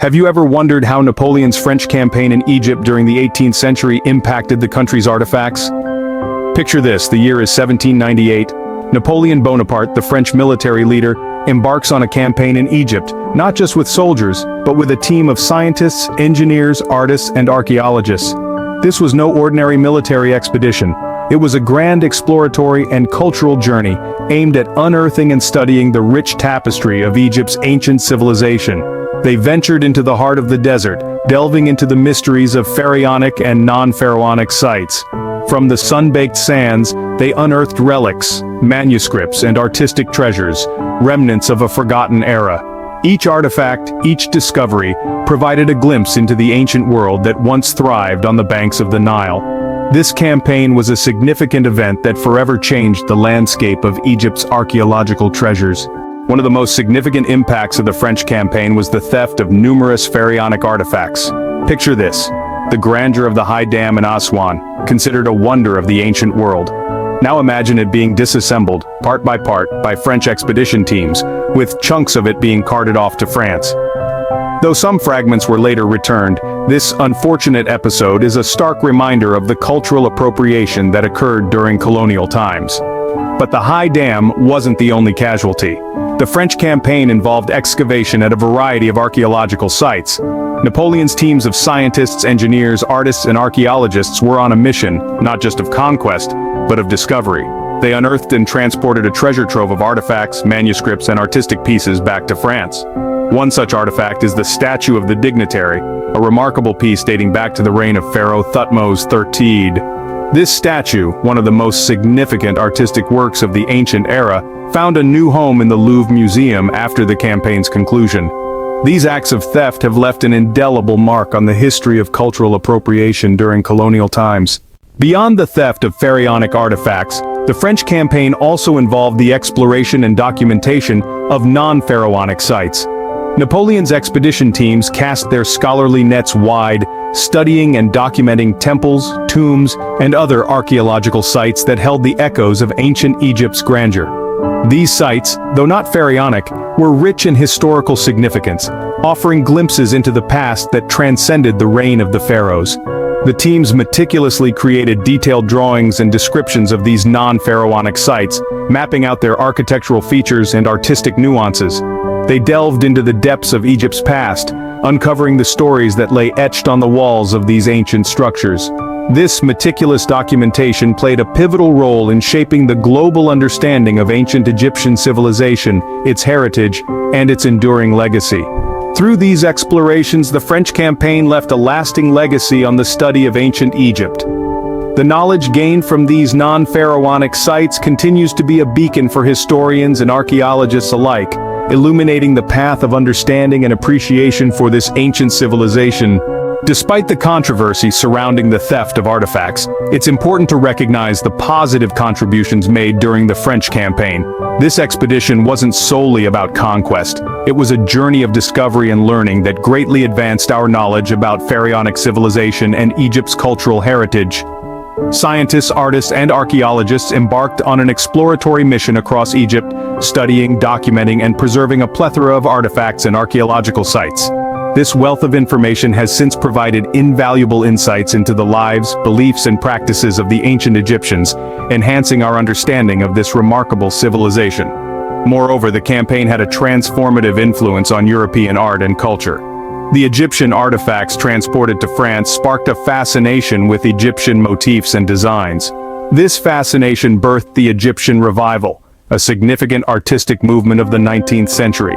Have you ever wondered how Napoleon's French campaign in Egypt during the 18th century impacted the country's artifacts? Picture this, the year is 1798. Napoleon Bonaparte, the French military leader, embarks on a campaign in Egypt, not just with soldiers, but with a team of scientists, engineers, artists, and archaeologists. This was no ordinary military expedition. It was a grand exploratory and cultural journey aimed at unearthing and studying the rich tapestry of Egypt's ancient civilization. They ventured into the heart of the desert, delving into the mysteries of pharaonic and non-pharaonic sites. From the sun-baked sands, they unearthed relics, manuscripts, and artistic treasures, remnants of a forgotten era. Each artifact, each discovery, provided a glimpse into the ancient world that once thrived on the banks of the Nile. This campaign was a significant event that forever changed the landscape of Egypt's archaeological treasures. One of the most significant impacts of the French campaign was the theft of numerous pharaonic artifacts. Picture this, the grandeur of the High Dam in Aswan, considered a wonder of the ancient world. Now imagine it being disassembled, part, by French expedition teams, with chunks of it being carted off to France. Though some fragments were later returned, this unfortunate episode is a stark reminder of the cultural appropriation that occurred during colonial times. But the High Dam wasn't the only casualty. The French campaign involved excavation at a variety of archaeological sites. Napoleon's teams of scientists, engineers, artists, and archaeologists were on a mission, not just of conquest, but of discovery. They unearthed and transported a treasure trove of artifacts, manuscripts, and artistic pieces back to France. One such artifact is the statue of the Dignitary, a remarkable piece dating back to the reign of Pharaoh Thutmose III. This statue, one of the most significant artistic works of the ancient era, found a new home in the Louvre Museum after the campaign's conclusion. These acts of theft have left an indelible mark on the history of cultural appropriation during colonial times. Beyond the theft of pharaonic artifacts, the French campaign also involved the exploration and documentation of non-pharaonic sites. Napoleon's expedition teams cast their scholarly nets wide, studying and documenting temples, tombs, and other archaeological sites that held the echoes of ancient Egypt's grandeur. These sites, though not pharaonic, were rich in historical significance, offering glimpses into the past that transcended the reign of the pharaohs. The teams meticulously created detailed drawings and descriptions of these non-pharaonic sites, mapping out their architectural features and artistic nuances. They delved into the depths of Egypt's past, uncovering the stories that lay etched on the walls of these ancient structures. This meticulous documentation played a pivotal role in shaping the global understanding of ancient Egyptian civilization, its heritage, and its enduring legacy. Through these explorations, the French campaign left a lasting legacy on the study of ancient Egypt. The knowledge gained from these non-pharaonic sites continues to be a beacon for historians and archaeologists alike, illuminating the path of understanding and appreciation for this ancient civilization. Despite the controversy surrounding the theft of artifacts, it's important to recognize the positive contributions made during the French campaign. This expedition wasn't solely about conquest. It was a journey of discovery and learning that greatly advanced our knowledge about pharaonic civilization and Egypt's cultural heritage. Scientists, artists, and archaeologists embarked on an exploratory mission across Egypt, studying, documenting, and preserving a plethora of artifacts and archaeological sites. This wealth of information has since provided invaluable insights into the lives, beliefs, and practices of the ancient Egyptians, enhancing our understanding of this remarkable civilization. Moreover, the campaign had a transformative influence on European art and culture. The Egyptian artifacts transported to France sparked a fascination with Egyptian motifs and designs. This fascination birthed the Egyptian Revival, a significant artistic movement of the 19th century.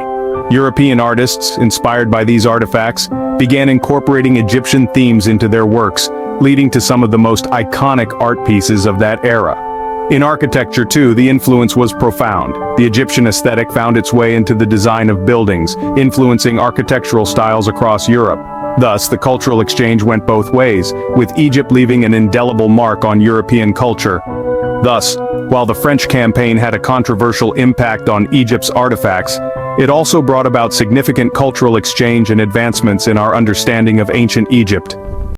European artists, inspired by these artifacts, began incorporating Egyptian themes into their works, leading to some of the most iconic art pieces of that era. In architecture too, the influence was profound. The Egyptian aesthetic found its way into the design of buildings, influencing architectural styles across Europe. Thus, the cultural exchange went both ways, with Egypt leaving an indelible mark on European culture. Thus, while the French campaign had a controversial impact on Egypt's artifacts, it also brought about significant cultural exchange and advancements in our understanding of ancient Egypt.